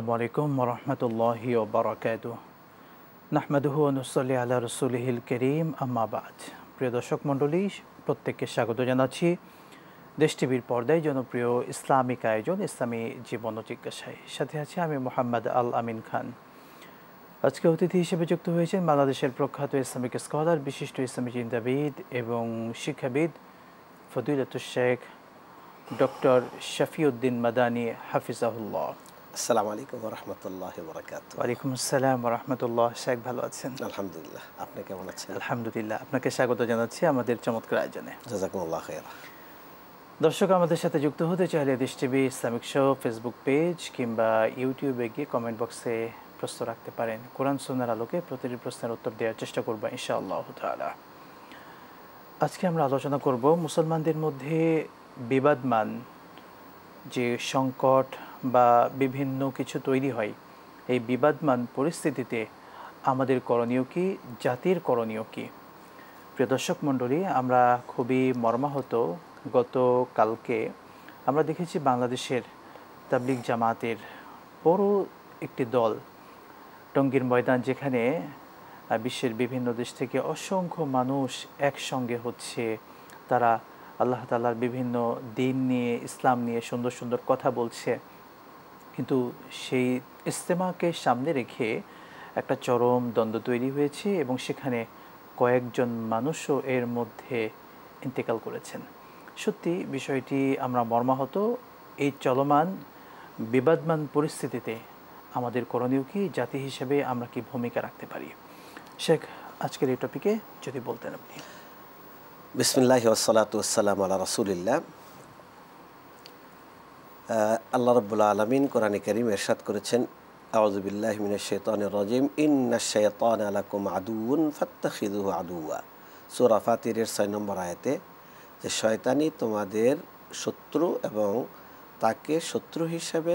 আসসালামু আলাইকুম ওয়া রাহমাতুল্লাহি ওয়া বারাকাতুহু। নাহমাদুহু ওয়া নুসাল্লি আলা রাসূলিহিল কারীম, আম্মা বা'দ। প্রিয় দর্শক মণ্ডলী, প্রত্যেককে স্বাগত জানাচ্ছি দেশ টিভির পর্দায় জনপ্রিয় ইসলামিক আয়োজন ইসলামী জীবন ও জিজ্ঞাসায়। সাথে আছি আমি মোহাম্মদ আল আমিন খান। আজকে অতিথি হিসেবে যুক্ত হয়েছেন বাংলাদেশের প্রখ্যাত ইসলামিক স্কলার, বিশিষ্ট ইসলামী চিন্তাবিদ এবং শিক্ষাবিদ ফদিলাতুশ শেখ ডক্টর শফিউদ্দিন মাদানী হাফিজাহুল্লাহ। আসসালামু আলাইকুম ওয়া রাহমাতুল্লাহি ওয়া বারাকাতুহু। ওয়ালাইকুম আসসালাম ওয়া রাহমাতুল্লাহ। শেখ ভালো আছেন? আলহামদুলিল্লাহ, আপনি কেমন আছেন? আলহামদুলিল্লাহ। আপনাকে স্বাগত জানাচ্ছি আমাদের চমৎকার আয়োজনে। জাযাকুমুল্লাহ খাইরা। দর্শক আমাদের সাথে যুক্ত হতে চাইলে দেশ TV Islamic show Facebook page কিংবা ইউটিউবে গিয়ে কমেন্ট বক্সে প্রশ্ন রাখতে পারেন। কোরআন সুন্নাহর আলোকে প্রতিটি প্রশ্নের উত্তর দেওয়ার চেষ্টা করব ইনশাআল্লাহ তাআলা। আজকে আমরা আলোচনা করব মুসলমানদের মধ্যে বিবাদমান যে সংকট বা বিভিন্ন কিছু তৈরি হয়, এই বিবাদমান পরিস্থিতিতে আমাদের করণীয় কি, জাতির করণীয় কি। প্রিয় দর্শক মণ্ডলী, আমরা খুবই মর্মাহত, গতকালকে আমরা দেখেছি বাংলাদেশের তাবলিগ জামাতের বড় একটি দল টঙ্গীর ময়দান, যেখানে বিশ্বের বিভিন্ন দেশ থেকে অসংখ্য মানুষ একসঙ্গে হচ্ছে, তারা আল্লাহ তাআলার বিভিন্ন দিন নিয়ে, ইসলাম নিয়ে সুন্দর সুন্দর কথা বলছে, কিন্তু সেই ইজতেমাকে সামনে রেখে একটা চরম দ্বন্দ্ব তৈরি হয়েছে এবং সেখানে কয়েকজন মানুষও এর মধ্যে ইন্তেকাল করেছেন। সত্যি বিষয়টি আমরা মর্মাহত। এই চলমান বিবাদমান পরিস্থিতিতে আমাদের করণীয় কি, জাতি হিসেবে আমরা কি ভূমিকা রাখতে পারি? শেখ, আজকের এই টপিকে যদি বলতেন আপনি। বিসমিল্লাহি ওয়াস সালাতু ওয়াস সালামু আলা রাসূলিল্লাহ। আল্লাহ রাব্বুল আলামিন কোরআনে কারীমে ইরশাদ করেছেন, আউযু বিল্লাহি মিনাশ শাইতানির রাজীম, ইন্নাশ শাইতানা লাকুম আদুউন ফাত্তাখিযুহু আদুওয়া। সূরা ফাতিরের 6 নম্বর আয়াতে যে শয়তানি তোমাদের শত্রু এবং তাকে শত্রু হিসাবে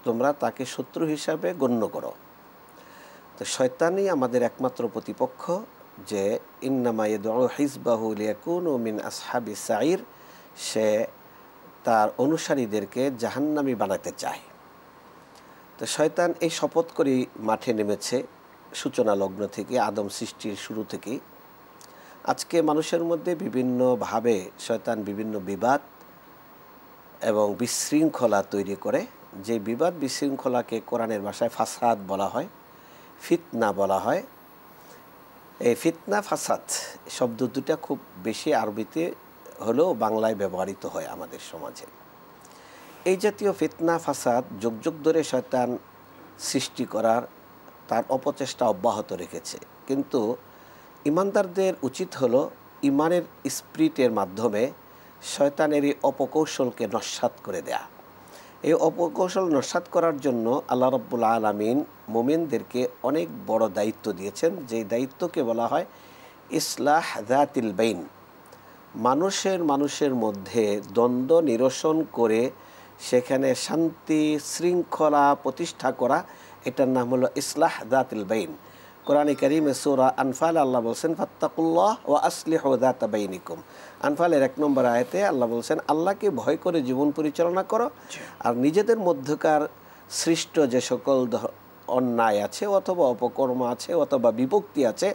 তোমরা তাকে শত্রু হিসাবে গণ্য করো। তো শয়তানি আমাদের একমাত্র প্রতিপক্ষ, যে ইন্নামা ইয়াদউ হিজবাহু লিয়াকুনু মিন আসহাবিস সাঈর, সে তার অনুসারীদেরকে জাহান্নামী বানাতে চায়। তো শয়তান এই শপথ করে মাঠে নেমেছে সূচনা লগ্ন থেকে, আদম সৃষ্টির শুরু থেকেই। আজকে মানুষের মধ্যে বিভিন্নভাবে শয়তান বিভিন্ন বিবাদ এবং বিশৃঙ্খলা তৈরি করে। যে বিবাদ বিশৃঙ্খলাকে কোরআনের ভাষায় ফাসাদ বলা হয়, ফিতনা বলা হয়। এই ফিতনা ফাসাদ শব্দ দুটা খুব বেশি আরবিতে হলেও বাংলায় ব্যবহৃত হয় আমাদের সমাজে। এই জাতীয় ফিতনা ফাসাদ যুগ যুগ ধরে শয়তান সৃষ্টি করার তার অপচেষ্টা অব্যাহত রেখেছে। কিন্তু ইমানদারদের উচিত হলো ইমানের স্পিরিটের মাধ্যমে শয়তানের এই অপকৌশলকে নস্যাৎ করে দেয়া। এই অপকৌশল নস্যাৎ করার জন্য আল্লাহ রাব্বুল আলামিন মুমিনদেরকে অনেক বড় দায়িত্ব দিয়েছেন, যেই দায়িত্বকে বলা হয় ইসলাহ যাতিল বাইন। মানুষের মধ্যে দ্বন্দ্ব নিরসন করে সেখানে শান্তি শৃঙ্খলা প্রতিষ্ঠা করা, এটার নাম হলো ইসলাহ যাতিল বাইন। কোরআনে কারীমে সূরা আনফাল আল্লাহ বলছেন, ফাত্তাকুল্লাহ ওয়া আসলিহু যাতা বাইনিকুম। আনফালের 1 নম্বর আয়াতে আল্লাহ বলছেন, আল্লাহকে ভয় করে জীবন পরিচালনা করো, আর নিজেদের মধ্যকার সৃষ্ট যে সকল অন্যায় আছে অথবা অপকর্ম আছে অথবা বিভক্তি আছে,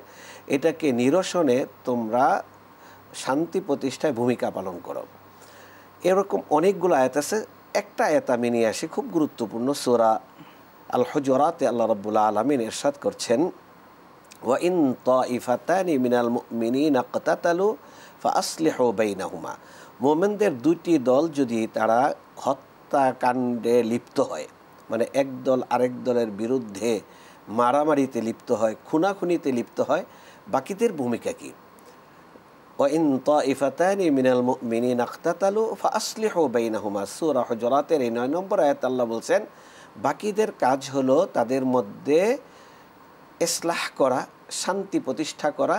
এটাকে নিরসনে তোমরা শান্তি প্রতিষ্ঠায় ভূমিকা পালন করো। এরকম অনেকগুলো আয়াত আছে। একটা আয়াত আমি নিয়ে আসি, খুব গুরুত্বপূর্ণ। সূরা আল হুজুরাতে আল্লাহ রাব্বুল আলামিন ইরশাদ করছেন, ওয়া ইন তাইফাতানি মিনাল মুমিনিনা ইকতাতালু ফাআসলিহু বাইনাহুমা। মুমিনদের দুটি দল যদি তারা হত্যাকাণ্ডে লিপ্ত হয়, মানে এক দল আরেক দলের বিরুদ্ধে মারামারিতে লিপ্ত হয়, খুনাখুনিতে লিপ্ত হয়, বাকিদের ভূমিকা কি? ওয়া ইন তাইফাতানি মিনাল মুমিনিনা ইকতাতালু ফাআসলিহু বাইনাহুমা। সূরা হুজুরাতের 9 নম্বর আয়াত আল্লাহ বলছেন, বাকিদের কাজ হলো তাদের মধ্যে ইসলাহ করা, শান্তি প্রতিষ্ঠা করা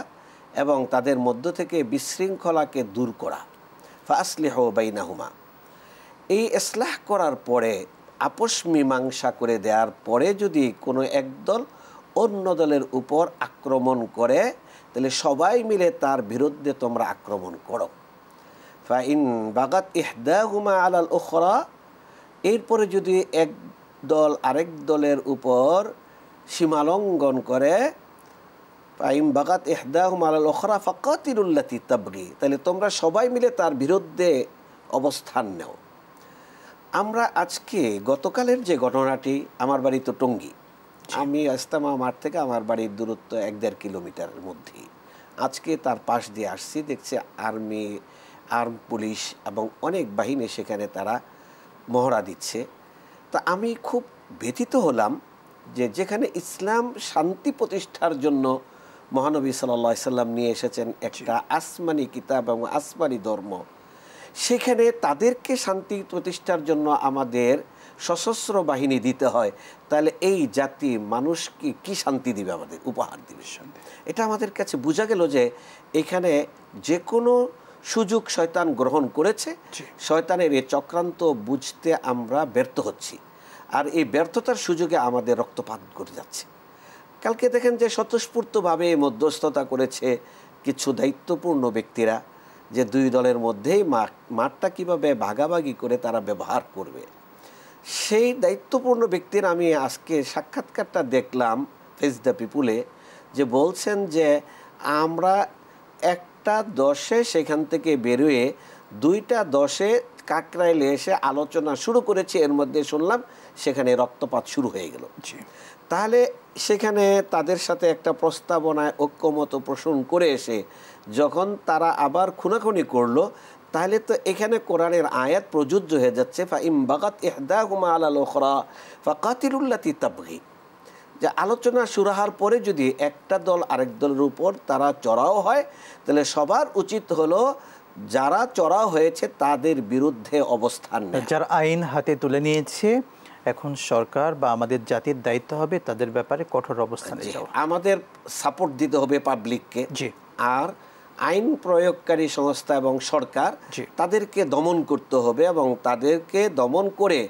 এবং তাদের মধ্য থেকে বিশৃঙ্খলাকে দূর করা। ফাআসলিহু বাইনাহুমা। এই ইসলাহ করার পরে, আপোষ মীমাংসা করে দেওয়ার পরে যদি কোনো একদল অন্য দলের উপর আক্রমণ করে, তাহলে সবাই মিলে তার বিরুদ্ধে তোমরা আক্রমণ করো। ফাইন বাগাত ইহদাহুমা আলাল উখরা, এরপরে যদি এক দল আরেক দলের উপর সীমালঙ্ঘন করে, ফাইন বাগাত ইহদাহুম আলাল উখরা ফাকাতিলুল্লাতী তাবগী, তাহলে তোমরা সবাই মিলে তার বিরুদ্ধে অবস্থান নাও। আমরা আজকে গতকালের যে ঘটনাটি, আমার বাড়ি তো টঙ্গী, আমি ইজতেমা মাঠ থেকে আমার বাড়ির দূরত্ব 1-1.5 কিলোমিটারের মধ্যেই। আজকে তার পাশ দিয়ে আসছি, দেখছি আর্ম পুলিশ এবং অনেক বাহিনী সেখানে তারা মহড়া দিচ্ছে। তা আমি খুব ব্যথিত হলাম যে যেখানে ইসলাম শান্তি প্রতিষ্ঠার জন্য মহানবী সাল্লাল্লাহু আলাইহি সাল্লাম নিয়ে এসেছেন একটা আসমানি কিতাব এবং আসমানি ধর্ম, সেখানে তাদেরকে শান্তি প্রতিষ্ঠার জন্য আমাদের সশস্ত্র বাহিনী দিতে হয়, তাহলে এই জাতি মানুষকে কি শান্তি দিবে, আমাদের উপহার দিবে? এটা আমাদের কাছে বোঝা গেল যে এখানে যে কোনো সুযোগ শয়তান গ্রহণ করেছে, শয়তানের এই চক্রান্ত বুঝতে আমরা ব্যর্থ হচ্ছি, আর এই ব্যর্থতার সুযোগে আমাদের রক্তপাত ঘটে যাচ্ছে। কালকে দেখেন যে স্বতঃস্ফূর্তভাবে মধ্যস্থতা করেছে কিছু দায়িত্বপূর্ণ ব্যক্তিরা, যে দুই দলের মধ্যেই মাঠটা কীভাবে ভাগাভাগি করে তারা ব্যবহার করবে। সেই দায়িত্বপূর্ণ ব্যক্তির আমি আজকে সাক্ষাৎকারটা দেখলাম ফেস দ্য পিপুলে, যে বলছেন যে আমরা 1টা 10-এ সেখান থেকে বেরোয়ে 2টা 10-এ কাকরাইলে এসে আলোচনা শুরু করেছি, এর মধ্যে শুনলাম সেখানে রক্তপাত শুরু হয়ে গেল। তাহলে সেখানে তাদের সাথে একটা প্রস্তাবনায় ঐক্যমত পোষণ করে এসে যখন তারা আবার খুনাখুনি করলো, তাহলে তো এখানে কোরআনের আয়াত প্রযোজ্য হয়ে যাচ্ছে, ফাইম বাগাত ইহদাহুমা আলাল উখরা ফাকাতিলুল্লাতী তাবগী, যে আলোচনা শুরু হওয়ার পরে যদি একটা দল আরেক দলের উপর তারা চড়াও হয়, তাহলে সবার উচিত হলো যারা চড়াও হয়েছে তাদের বিরুদ্ধে অবস্থান নেওয়া। যারা আইন হাতে তুলে নিয়েছে, এখন সরকার বা আমাদের জাতির দায়িত্ব হবে তাদের ব্যাপারে কঠোর অবস্থানে যাওয়া। আমাদের সাপোর্ট দিতে হবে পাবলিককে, আর আইন প্রয়োগকারী সংস্থা এবং সরকার তাদেরকে দমন করতে হবে, এবং তাদেরকে দমন করে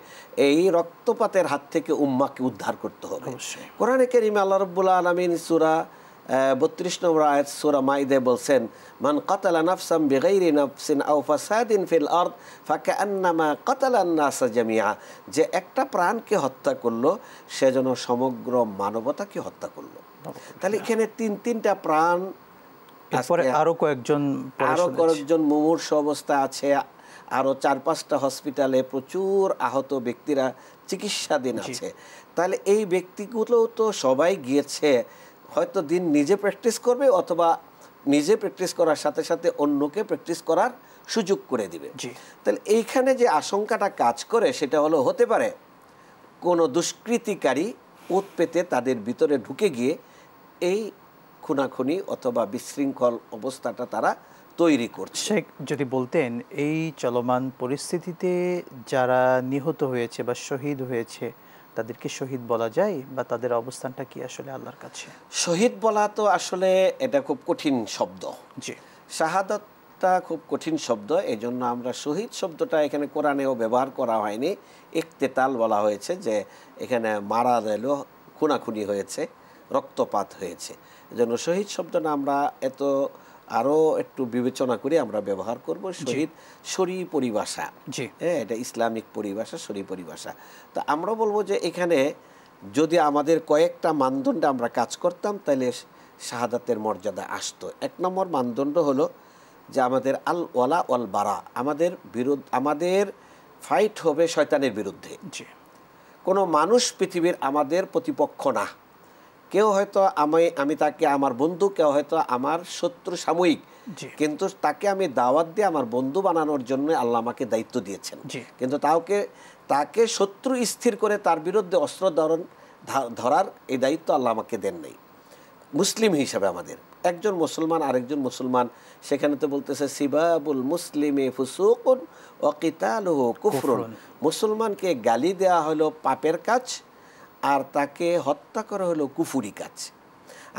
এই রক্তপাতের হাত থেকে উম্মাহকে উদ্ধার করতে হবে। কোরআনে কারীমে আল্লাহ রাব্বুল আলামিন সূরা 32 নম্বর আয়াত সূরা মাইদা বলছেন, মান কাতালা নাফসান বিগাইরি নাফসিন আও ফাসাদিন ফিল আরদ ফাকান্নামা কাতালান নাস জামিআ, যে একটা প্রাণকে হত্যা করলো সে যেন সমগ্র মানবতাকে হত্যা করলো। তাহলে এখানে 3টা প্রাণ, আরো কয়েকজন মুমূর্ষু অবস্থা আছে, আরো 4-5টা হসপিটালে প্রচুর আহত ব্যক্তিরা চিকিৎসাধীন আছে। তাহলে এই ব্যক্তিগুলো তো সবাই গিয়েছে, হয়তো দিন নিজে প্র্যাকটিস করবে, অথবা নিজে প্র্যাকটিস করার সাথে সাথে অন্যকে প্র্যাকটিস করার সুযোগ করে দিবে। তাহলে এইখানে যে আশঙ্কাটা কাজ করে সেটা হলো, হতে পারে কোনো দুষ্কৃতিকারী ওত পেতে তাদের ভিতরে ঢুকে গিয়ে এই খুনাখুনি অথবা বিশৃঙ্খল অবস্থাটা তারা তৈরি করছে। যদি বলতেন, এই চলমান পরিস্থিতিতে যারা নিহত হয়েছে বা শহীদ হয়েছে, তাদেরকে শহীদ বলা যায়, বা তাদের অবস্থানটা কি আসলে আল্লাহর কাছে? শহীদ বলা তো আসলে এটা খুব কঠিন শব্দ, শাহাদাতটা খুব কঠিন শব্দ, এই জন্য আমরা শহীদ শব্দটা এখানে কোরআনেও ব্যবহার করা হয়নি। ইকতেতাল বলা হয়েছে, যে এখানে মারা গেল, খুনাখুনি হয়েছে, রক্তপাত হয়েছে। এজন্য শহীদ শব্দটা আমরা আরও একটু বিবেচনা করে আমরা ব্যবহার করব। শহীদ শরী পরিভাষা, হ্যাঁ, এটা ইসলামিক পরিভাষা, শরী পরিভাষা। তা আমরা বলবো যে এখানে যদি আমাদের কয়েকটা মানদণ্ডে আমরা কাজ করতাম, তাহলে শাহাদাতের মর্যাদা আসতো। 1 নম্বর মানদণ্ড হলো যে আমাদের আল ওয়ালা ওয়াল বারা, আমাদের ফাইট হবে শয়তানের বিরুদ্ধে। কোনো মানুষ পৃথিবীর আমাদের প্রতিপক্ষ না। কেউ হয়তো আমি তাকে আমার বন্ধু, কেউ হয়তো আমার শত্রু সাময়িক, কিন্তু তাকে আমি দাওয়াত দিয়ে আমার বন্ধু বানানোর জন্য আল্লাহ আমাকে দায়িত্ব দিয়েছেন, কিন্তু তাকে শত্রু স্থির করে তার বিরুদ্ধে অস্ত্র ধরার এই দায়িত্ব আল্লাহ আমাকে দেন নাই। মুসলিম হিসাবে আমাদের একজন মুসলমান আরেকজন মুসলমান, সেখানে তো বলতেছে সিবাবুল মুসলিমে ফুসুকুন ওয়া কিতালুহু কুফরুন, মুসলমানকে গালি দেওয়া হলো পাপের কাজ, আর তাকে হত্যা করা হলো কুফুরি কাজ।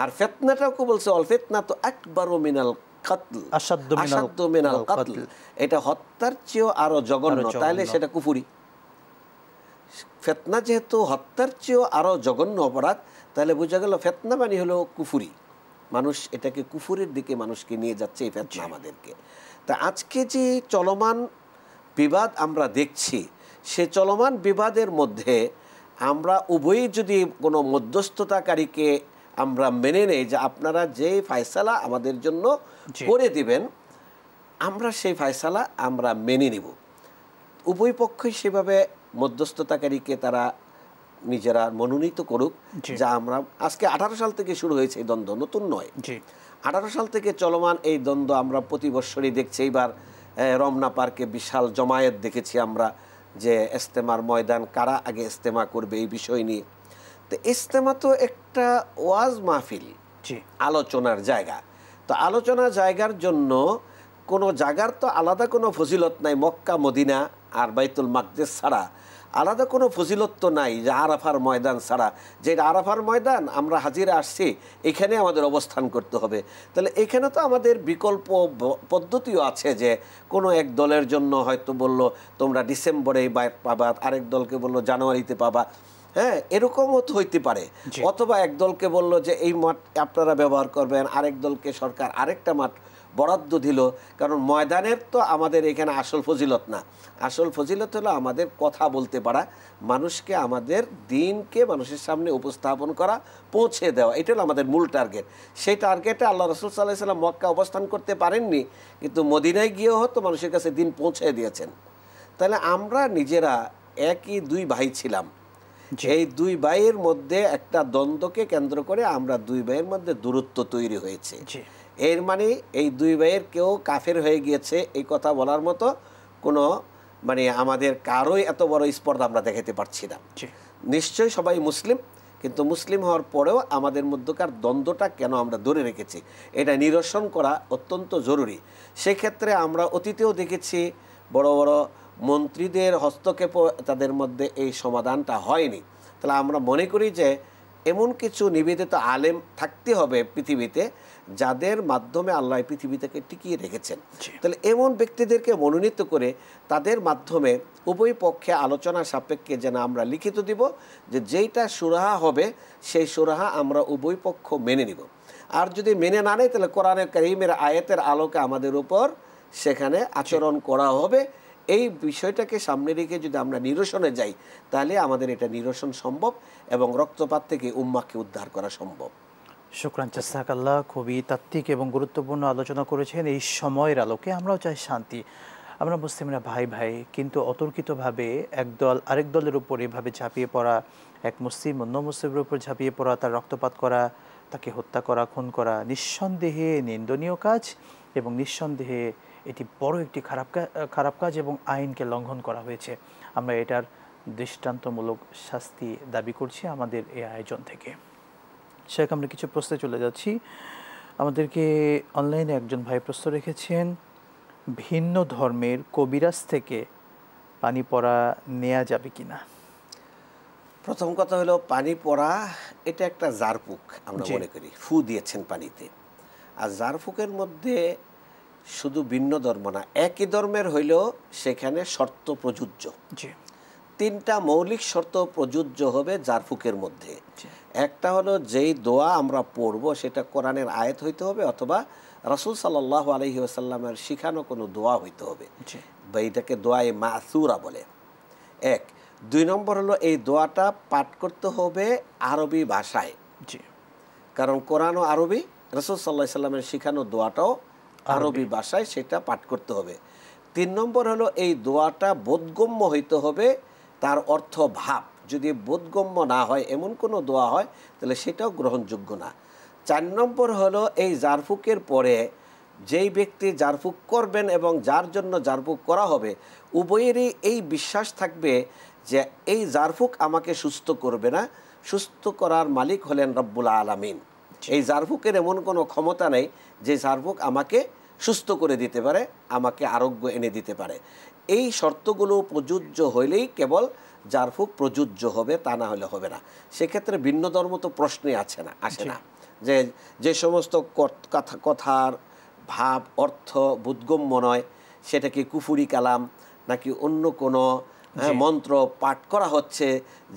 আর ফিতনাটাকে বলছে অল ফিতনাতু আকবারু মিনাল কতল, আসাদ্দু মিনাল কতল, এটা হত্যার চেয়েও আরো জঘন্য, তাহলে সেটা কুফুরি। ফিতনা যেহেতু হত্যার চেয়েও আরো জঘন্য অপরাধ, তাহলে বোঝা গেল ফিতনা মানে হলো কুফুরি। মানুষ এটাকে কুফুরের দিকে মানুষকে নিয়ে যাচ্ছে এই ফিতনা আমাদেরকে। তা আজকে যে চলমান বিবাদ আমরা দেখছি, সে চলমান বিবাদের মধ্যে আমরা উভয়ই যদি কোনো মধ্যস্থতাকারীকে আমরা মেনে নেই যে আপনারা যে ফয়সালা আমাদের জন্য করে দিবেন, আমরা সেই ফয়সালা আমরা মেনে নিব। উভয় পক্ষই সেভাবে মধ্যস্থতাকারীকে তারা নিজেরা মনোনীত করুক। যা আমরা আজকে 18 সাল থেকে শুরু হয়েছে এই দ্বন্দ্ব, নতুন নয়। 18 সাল থেকে চলমান এই দ্বন্দ্ব আমরা প্রতি বৎসরই দেখছি। এইবার রমনা পার্কে বিশাল জমায়েত দেখেছি আমরা, যে ইজতেমার ময়দান কারা আগে ইজতেমা করবে এই বিষয় নিয়ে। তো ইজতেমা তো একটা ওয়াজ মাহফিল, আলোচনার জায়গা। তো আলোচনার জায়গার জন্য কোনো জায়গার তো আলাদা কোনো ফজিলত নাই। মক্কা মদিনা আর বাইতুল মাকদেস ছাড়া আলাদা কোনো ফজিলত তো নাই, যে আরাফার ময়দান ছাড়া। যে আরাফার ময়দান আমরা হাজিরা আসছি, এখানে আমাদের অবস্থান করতে হবে। তাহলে এখানে তো আমাদের বিকল্প পদ্ধতিও আছে, যে কোনো এক দলের জন্য হয়তো বলল তোমরা ডিসেম্বরেই পাবা, আরেক দলকে বললো জানুয়ারিতে পাবা। হ্যাঁ, এরকমও তো হইতে পারে। অথবা এক দলকে বলল যে এই মাঠ আপনারা ব্যবহার করবেন, আরেক দলকে সরকার আরেকটা মাঠ বরাদ্দ দিল। কারণ ময়দানের তো আমাদের এখানে আসল ফজিলত না। আসল ফজিলত হলো আমাদের কথা বলতে পারা, মানুষকে আমাদের দিনকে মানুষের সামনে উপস্থাপন করা, পৌঁছে দেওয়া। এটা হলো আমাদের মূল টার্গেট। সেই টার্গেটে আল্লাহ রাসূল সাল্লাল্লাহু আলাইহি ওয়াসাল্লাম মক্কা অবস্থান করতে পারেননি, কিন্তু মদিনায় গিয়েও হয়তো মানুষের কাছে দিন পৌঁছে দিয়েছেন। তাহলে আমরা নিজেরা একই দুই ভাই ছিলাম। এই দুই ভাইয়ের মধ্যে একটা দ্বন্দ্বকে কেন্দ্র করে আমরা দুই ভাইয়ের মধ্যে দূরত্ব তৈরি হয়েছে। এর মানে এই দুই ভাইয়ের কেউ কাফের হয়ে গিয়েছে এই কথা বলার মতো কোনো মানে আমাদের কারোই এত বড় স্পর্ধা আমরা দেখাতে পারছি না। নিশ্চয়ই সবাই মুসলিম, কিন্তু মুসলিম হওয়ার পরেও আমাদের মধ্যকার দ্বন্দ্বটা কেন আমরা ধরে রেখেছি, এটা নিরসন করা অত্যন্ত জরুরি। সেক্ষেত্রে আমরা অতীতেও দেখেছি বড় বড় মন্ত্রীদের হস্তক্ষেপও তাদের মধ্যে এই সমাধানটা হয়নি। তাহলে আমরা মনে করি যে এমন কিছু নিবেদিত আলেম থাকতে হবে পৃথিবীতে, যাদের মাধ্যমে আল্লাহ পৃথিবী থেকে টিকিয়ে রেখেছেন। তাহলে এমন ব্যক্তিদেরকে মনোনীত করে তাদের মাধ্যমে উভয় পক্ষে আলোচনা সাপেক্ষে যেন আমরা লিখিত দিব, যে যেইটা সুরাহা হবে সেই সুরাহা আমরা উভয় পক্ষ মেনে নিব। আর যদি মেনে না নেয়, তাহলে কোরআনে কারীমের আয়াতের আলোকে আমাদের উপর সেখানে আচরণ করা হবে। এই বিষয়টাকে সামনে রেখে যদি আমরা নিরসনে যাই, তাহলে আমাদের এটা নিরসন সম্ভব এবং রক্তপাত থেকে উম্মাহকে উদ্ধার করা সম্ভব। শুকরান, জাযাকাল্লাহ। খুবই তাত্ত্বিক এবং গুরুত্বপূর্ণ আলোচনা করেছেন। এই সময়ের আলোকে আমরাও চাই শান্তি। আমরা মুসলিমরা ভাই ভাই, কিন্তু অতর্কিতভাবে একদল আরেক দলের উপর এভাবে ঝাঁপিয়ে পড়া, এক মুসলিম অন্য মুসলিমের উপর ঝাঁপিয়ে পড়া, তার রক্তপাত করা, তাকে হত্যা করা, খুন করা নিঃসন্দেহে নিন্দনীয় কাজ এবং নিঃসন্দেহে এটি বড় একটি খারাপ কাজ এবং আইনকে লঙ্ঘন করা হয়েছে। আমরা এটার দৃষ্টান্তমূলক শাস্তি দাবি করছি আমাদের এই আয়োজন থেকে। শেখ, আমরা কিছু প্রশ্নে চলে যাচ্ছি। আমাদেরকে অনলাইনে একজন ভাই প্রশ্ন রেখেছেন, ভিন্ন ধর্মের কবিরাজ থেকে পানি পড়া নেওয়া যাবে কিনা? প্রথম কথা হলো, পানি পড়া এটা একটা জারফুক আমরা মনে করি, ফু দিয়েছেন পানিতে। আর জারফুকের মধ্যে শুধু ভিন্ন ধর্ম না, একই ধর্মের হইলেও সেখানে শর্ত প্রযোজ্য। তিনটা মৌলিক শর্ত প্রযোজ্য হবে জারফুকের মধ্যে। একটা হলো, যেই দোয়া আমরা পড়ব সেটা কোরআনের আয়াত হইতে হবে, অথবা রাসূল সাল্লাল্লাহু আলাইহি ওয়াসাল্লামের শিখানো কোনো দোয়া হইতে হবে, বা এটাকে দোয়ায়ে মাসুরা বলে। এক। দুই নম্বর হলো, এই দোয়াটা পাঠ করতে হবে আরবি ভাষায়, কারণ কোরআনও আরবি, রাসূল সাল্লাল্লাহু আলাইহি ওয়াসাল্লামের শিখানো দোয়াটাও আরবি ভাষায়, সেটা পাঠ করতে হবে। তিন নম্বর হলো, এই দোয়াটা বোধগম্য হইতে হবে, তার অর্থ ভাব যদি বোধগম্য না হয়, এমন কোনো দোয়া হয়, তাহলে সেটাও গ্রহণযোগ্য না। চার নম্বর হলো, এই জারফুকের পরে যেই ব্যক্তি জারফুক করবেন এবং যার জন্য জারফুক করা হবে, উভয়েরই এই বিশ্বাস থাকবে যে এই জারফুক আমাকে সুস্থ করবে না, সুস্থ করার মালিক হলেন রব্বুল আলামিন। এই জারফুকের এমন কোনো ক্ষমতা নেই যে জারফুক আমাকে সুস্থ করে দিতে পারে, আমাকে আরোগ্য এনে দিতে পারে। এই শর্তগুলো প্রযোজ্য হইলেই কেবল জারফুক প্রযোজ্য হবে, তা না হলে হবে না। সেক্ষেত্রে ভিন্ন ধর্ম তো প্রশ্নই আসে না। যে সমস্ত কথার ভাব অর্থ বোধগম্য নয়, সেটা কি কুফুরি কালাম নাকি অন্য কোনো মন্ত্র পাঠ করা হচ্ছে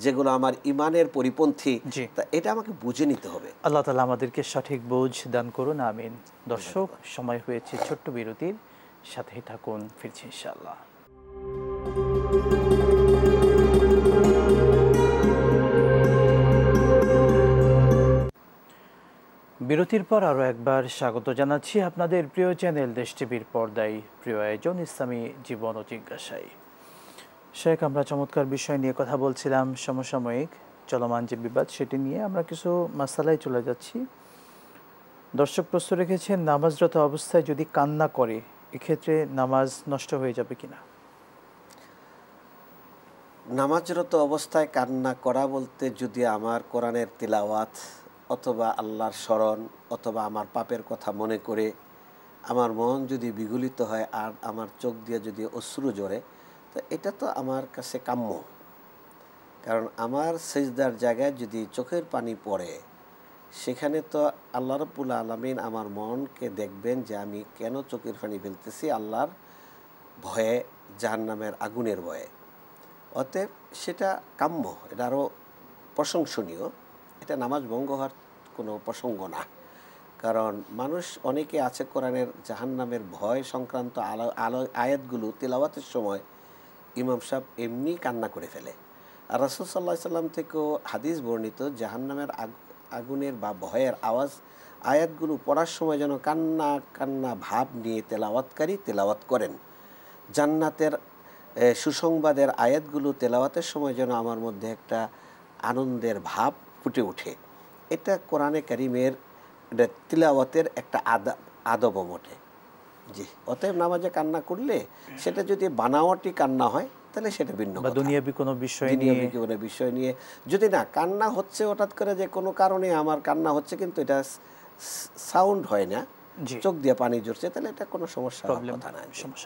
যেগুলো আমার ইমানের পরিপন্থী, তা এটা আমাকে বুঝে নিতে হবে। আল্লাহ তাআলা আমাদেরকে সঠিক বুঝ দান করুন, আমিন। দর্শক, সময় হয়েছে ছোট্ট বিরতির, সাথেই থাকুন, ফিরছি ইনশাআল্লাহ। বিরতির পর আরও একবার স্বাগত জানাচ্ছি আপনাদের প্রিয় চ্যানেল দেশ টিভির পর্দায়, প্রিয় আয়োজন ইসলামী জীবন ও জিজ্ঞাসায়। শেখ, আমরা চমৎকার বিষয় নিয়ে কথা বলছিলাম, সমসাময়িক চলমান যে বিবাদ সেটি নিয়ে। আমরা কিছু মাসালায় চলে যাচ্ছি। দর্শক প্রশ্ন রেখেছেন, নামাজরত অবস্থায় যদি কান্না করে এক্ষেত্রে নামাজ নষ্ট হয়ে যাবে কিনা? নামাজরত অবস্থায় কান্না করা বলতে যদি আমার কোরআনের তিলাওয়াত অথবা আল্লাহর স্মরণ অথবা আমার পাপের কথা মনে করে আমার মন যদি বিগলিত হয় আর আমার চোখ দিয়ে যদি অশ্রু ঝরে, তো এটা তো আমার কাছে কাম্য। কারণ আমার সিজদার জায়গায় যদি চোখের পানি পড়ে, সেখানে তো আল্লাহ রাব্বুল আলামিন আমার মনকে দেখবেন যে আমি কেন চোখের পানি ফেলতেছি, আল্লাহর ভয়ে, জাহান্নামের আগুনের ভয়ে। অতএব সেটা কাম্য, এটা আরও প্রশংসনীয়। এটা নামাজ ভঙ্গ হওয়ার কোনো প্রসঙ্গ না। কারণ মানুষ অনেকে আছে কোরআনের জাহান্নামের ভয় সংক্রান্ত আয়াতগুলো তিলাওয়াতের সময় ইমাম সাহেব এমনি কান্না করে ফেলে। আর রাসূল সাল্লাল্লাহু আলাইহি সাল্লাম থেকেও হাদিস বর্ণিত, জাহান্নামের আগুনের বা ভয়ের আয়াতগুলো পড়ার সময় যেন কান্না কান্না ভাব নিয়ে তেলাওয়াতকারী তেলাওয়াত করেন। জান্নাতের সুসংবাদের আয়াতগুলো তেলাওয়াতের সময় যেন আমার মধ্যে একটা আনন্দের ভাব ফুটে ওঠে। এটা কোরআনে কারিমের তিলাওয়াতের একটা আদব বটে। জি, অতএব নামাজে কান্না করলে সেটা যদি বানাওয়াটি কান্না হয় তাহলে সেটা ভিন্ন কথা। দুনিয়াবি কোনো বিষয় নিয়ে যদি না কান্না হচ্ছে, হঠাৎ করে যে কোনো কারণে আমার কান্না হচ্ছে কিন্তু এটা সাউন্ড হয় না, চোখ দিয়ে পানি ঝরছে, তাহলে এটা কোনো সমস্যা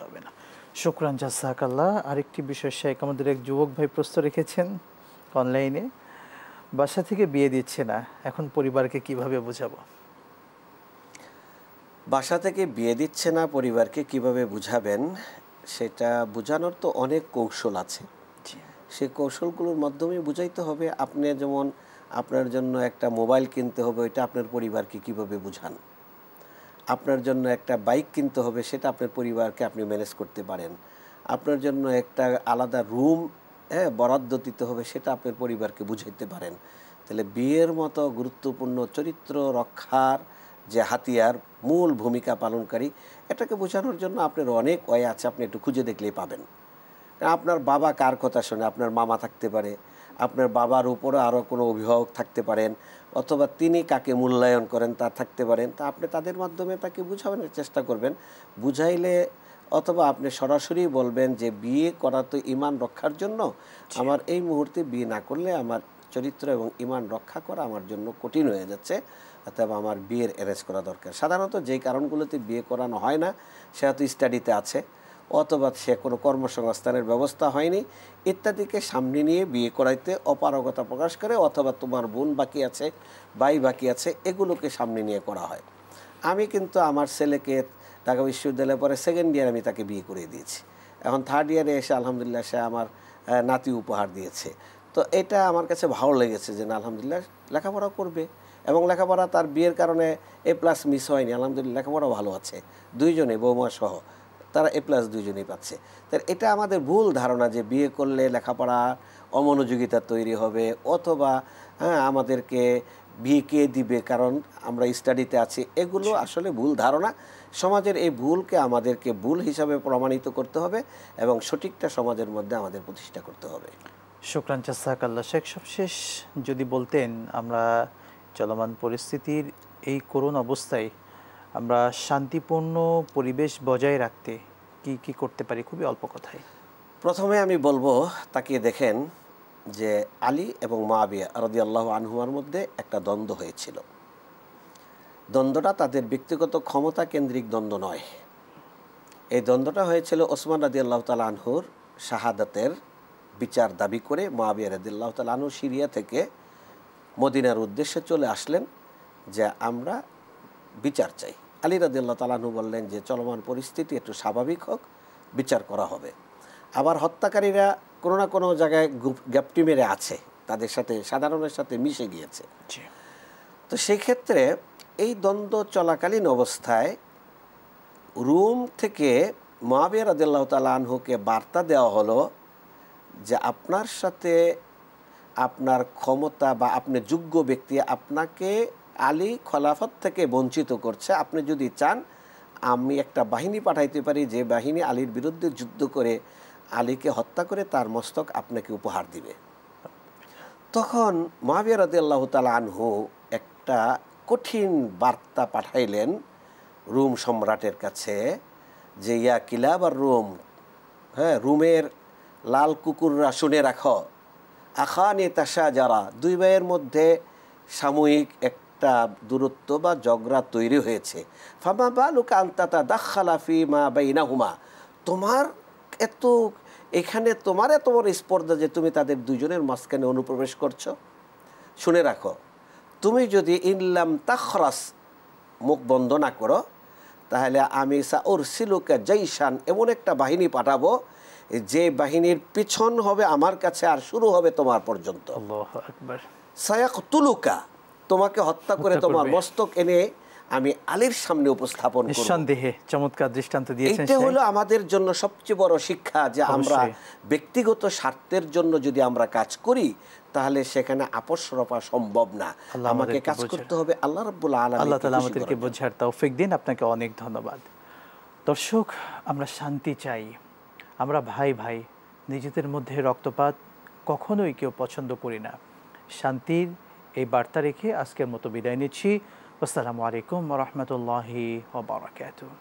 হবে না। শুকরান, জাযাকাল্লাহ। আরেকটি বিষয় শেখ, আমাদের এক যুবক ভাই প্রশ্ন রেখেছেন অনলাইনে, বাসা থেকে বিয়ে দিচ্ছে না, এখন পরিবারকে কিভাবে বোঝাবো? বাসা থেকে বিয়ে দিচ্ছে না, পরিবারকে কিভাবে বুঝাবেন, সেটা বোঝানোর তো অনেক কৌশল আছে। সেই কৌশলগুলোর মাধ্যমে বুঝাইতে হবে। আপনি যেমন আপনার জন্য একটা মোবাইল কিনতে হবে, ওইটা আপনার পরিবারকে কিভাবে বুঝান। আপনার জন্য একটা বাইক কিনতে হবে, সেটা আপনার পরিবারকে আপনি ম্যানেজ করতে পারেন। আপনার জন্য একটা আলাদা রুম বরাদ্দ দিতে হবে, সেটা আপনার পরিবারকে বুঝাইতে পারেন। তাহলে বিয়ের মতো গুরুত্বপূর্ণ চরিত্র রক্ষার যে হাতিয়ার, মূল ভূমিকা পালনকারী, এটাকে বোঝানোর জন্য আপনার অনেক ওয়ে আছে, আপনি একটু খুঁজে দেখলেই পাবেন। আপনার বাবা কার কথা শোনে, আপনার মামা থাকতে পারে, আপনার বাবার উপরে আরও কোনো অভিভাবক থাকতে পারেন, অথবা তিনি কাকে মূল্যায়ন করেন তা থাকতে পারেন। তা আপনি তাদের মাধ্যমে তাকে বুঝানোর চেষ্টা করবেন। বুঝাইলে অথবা আপনি সরাসরি বলবেন যে বিয়ে করা তো ঈমান রক্ষার জন্য, আমার এই মুহূর্তে বিয়ে না করলে আমার চরিত্র এবং ঈমান রক্ষা করা আমার জন্য কঠিন হয়ে যাচ্ছে, অথবা আমার বিয়ের অ্যারেঞ্জ করা দরকার। সাধারণত যেই কারণগুলোতে বিয়ে করানো হয় না, সে হয়তো স্টাডিতে আছে, অথবা সে কোনো কর্মসংস্থানের ব্যবস্থা হয়নি ইত্যাদিকে সামনে নিয়ে বিয়ে করাইতে অপারগতা প্রকাশ করে, অথবা তোমার বোন বাকি আছে, ভাই বাকি আছে, এগুলোকে সামনে নিয়ে করা হয়। আমি কিন্তু আমার ছেলেকে ঢাকা বিশ্ববিদ্যালয়ে পরে সেকেন্ড ইয়ার আমি তাকে বিয়ে করে দিয়েছি। এখন থার্ড ইয়ারে এসে আলহামদুলিল্লাহ সে আমার নাতি উপহার দিয়েছে। তো এটা আমার কাছে ভালো লেগেছে যে না, আলহামদুলিল্লাহ লেখাপড়া করবে, এবং লেখাপড়া তার বিয়ের কারণে A+ মিস হয়নি, আলহামদুলিল্লাহ লেখাপড়াও ভালো আছে, দুইজনে বৌমা সহ তারা A+ দুইজনেই পাচ্ছে। তাই এটা আমাদের ভুল ধারণা যে বিয়ে করলে লেখাপড়া অমনোযোগিতা তৈরি হবে, অথবা আমাদেরকে বিয়ে কে দিবে কারণ আমরা স্টাডিতে আছি, এগুলো আসলে ভুল ধারণা। সমাজের এই ভুলকে আমাদেরকে ভুল হিসাবে প্রমাণিত করতে হবে এবং সঠিকটা সমাজের মধ্যে আমাদের প্রতিষ্ঠা করতে হবে। শুকরান, জাযাকাল্লাহ। শেখ, সবশেষ যদি বলতেন, আমরা চলমান পরিস্থিতির এই করুণ অবস্থায় আমরা শান্তিপূর্ণ পরিবেশ বজায় রাখতে কি কি করতে পারি, খুবই অল্প কথায়। প্রথমে আমি বলবো, তাকিয়ে দেখেন যে আলী এবং মুআবিয়া রাদিয়াল্লাহু আনহুমার মধ্যে একটা দ্বন্দ্ব হয়েছিল। দ্বন্দ্বটা তাদের ব্যক্তিগত ক্ষমতা কেন্দ্রিক দ্বন্দ্ব নয়। এই দ্বন্দ্বটা হয়েছিল ওসমান রাদিয়াল্লাহু তাআলা আনহুর শাহাদাতের বিচার দাবি করে মুআবিয়া রাদিয়াল্লাহু তাআলা আনহু সিরিয়া থেকে মদিনার উদ্দেশ্যে চলে আসলেন যে আমরা বিচার চাই। আলী রাদিয়াল্লাহু তাআলা আনহু বললেন যে চলমান পরিস্থিতি একটু স্বাভাবিক হোক, বিচার করা হবে। আবার হত্যাকারীরা কোনো না কোনো জায়গায় গ্যাপটি মেরে আছে, তাদের সাথে সাধারণের সাথে মিশে গিয়েছে। তো সেই ক্ষেত্রে এই দ্বন্দ্ব চলাকালীন অবস্থায় রুম থেকে মুআবিয়া রাদিয়াল্লাহু তাআলা আনহুকে বার্তা দেওয়া হলো যে আপনার সাথে আপনার ক্ষমতা বা আপনি যোগ্য ব্যক্তি আপনাকে আলী খলাফত থেকে বঞ্চিত করছে। আপনি যদি চান আমি একটা বাহিনী পাঠাইতে পারি, যে বাহিনী আলীর বিরুদ্ধে যুদ্ধ করে আলীকে হত্যা করে তার মস্তক আপনাকে উপহার দিবে। তখন মুআবিয়া রাদিয়াল্লাহু তাআলা আনহু একটা কঠিন বার্তা পাঠাইলেন রোম সম্রাটের কাছে, যে ইয়া কিলাব আর রোম, হ্যাঁ, রোমের লাল কুকুররা শুনে রাখো, আখানি তাশাজারা, দুই ভাইয়ের মধ্যে সাময়িক একটা দূরত্ব বা ঝগড়া তৈরি হয়েছে। ফামা বালুকা আনতা তাদাখালা ফিমা বাইনাহুমা, তোমার এত এখানে তোমার এত বড় স্পর্ধা যে তুমি তাদের দুজনের মাঝখানে অনুপ্রবেশ করছো। শুনে রাখো, তুমি যদি ইনলাম তাখরাস, মুখ বন্ধ না করো, তাহলে আমি সাউরসিলুকা জাইশান, এমন একটা বাহিনী পাঠাবো যে বাহিনীর পিছন হবে আমার কাছে আর শুরু হবে তোমার পর্যন্ত। আল্লাহু আকবার। সায়াকতুলুকা, তোমাকে হত্যা করে তোমার মস্তক এনে আমি আলীর সামনে উপস্থাপন করব। নিঃসন্দেহে চমৎকার দৃষ্টান্ত দিয়েছেন। এটা হলো আমাদের জন্য সবচেয়ে বড় শিক্ষা, যে আমরা ব্যক্তিগত স্বার্থের জন্য যদি আমরা কাজ করি তাহলে সেখানে আপোষ রফা সম্ভব না। আমাকে কাজ করতে হবে আল্লাহ রাব্বুল আলামিন। আল্লাহ তাআলা আমাদেরকে বোঝার তৌফিক দিন। আপনাকে অনেক ধন্যবাদ। দর্শক, আমরা শান্তি চাই, আমরা ভাই ভাই, নিজেদের মধ্যে রক্তপাত কখনোই কেউ পছন্দ করি না। শান্তির এই বার্তা রেখে আজকের মতো বিদায় নিচ্ছি। আসসালামু আলাইকুম ওয়া রাহমাতুল্লাহি ওয়া বারাকাতুহু।